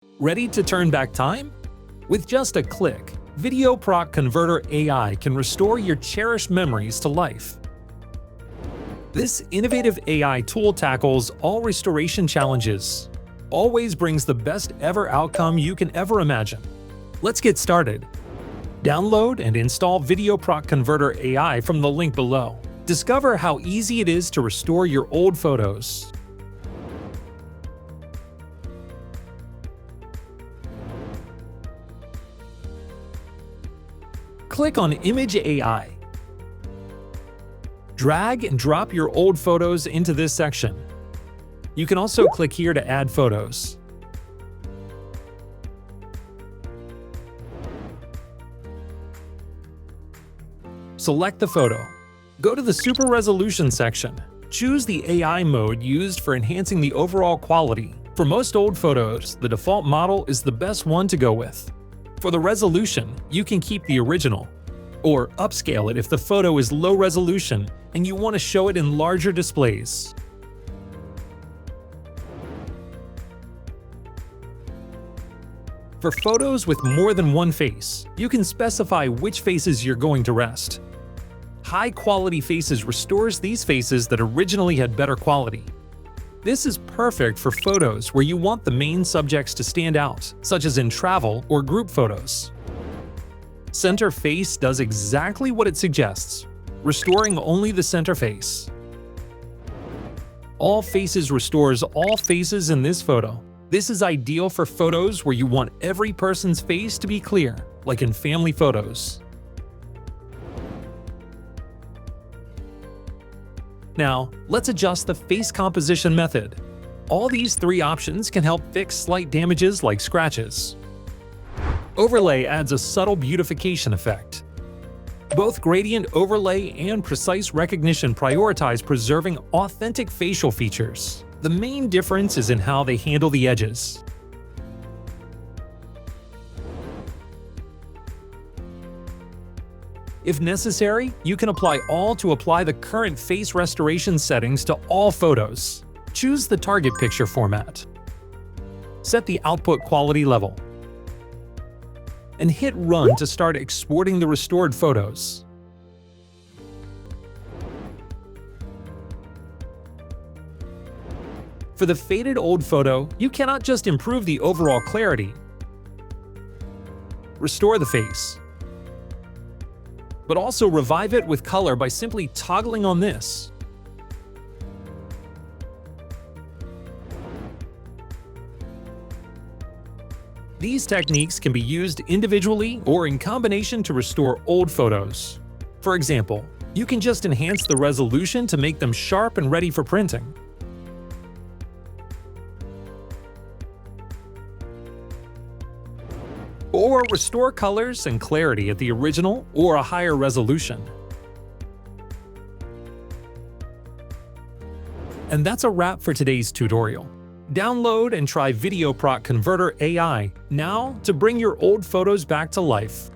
Ready to turn back time? With just a click, VideoProc Converter AI can restore your cherished memories to life. This innovative AI tool tackles all restoration challenges, always brings the best ever outcome you can ever imagine. Let's get started. Download and install VideoProc Converter AI from the link below. Discover how easy it is to restore your old photos. Click on Image AI. Drag and drop your old photos into this section. You can also click here to add photos. Select the photo. Go to the Super Resolution section. Choose the AI mode used for enhancing the overall quality. For most old photos, the default model is the best one to go with. For the resolution, you can keep the original, or upscale it if the photo is low resolution and you want to show it in larger displays. For photos with more than one face, you can specify which faces you're going to rest. High-quality faces restores these faces that originally had better quality. This is perfect for photos where you want the main subjects to stand out, such as in travel or group photos. Center face does exactly what it suggests, restoring only the center face. All faces restores all faces in this photo. This is ideal for photos where you want every person's face to be clear, like in family photos. Now, let's adjust the face composition method. All these three options can help fix slight damages like scratches. Overlay adds a subtle beautification effect. Both gradient overlay and precise recognition prioritize preserving authentic facial features. The main difference is in how they handle the edges. If necessary, you can apply all to apply the current face restoration settings to all photos. Choose the target picture format. Set the output quality level. And hit Run to start exporting the restored photos. For the faded old photo, you cannot just improve the overall clarity. Restore the face, but also revive it with color by simply toggling on this. These techniques can be used individually or in combination to restore old photos. For example, you can just enhance the resolution to make them sharp and ready for printing. Or restore colors and clarity at the original or a higher resolution. And that's a wrap for today's tutorial. Download and try VideoProc Converter AI now to bring your old photos back to life.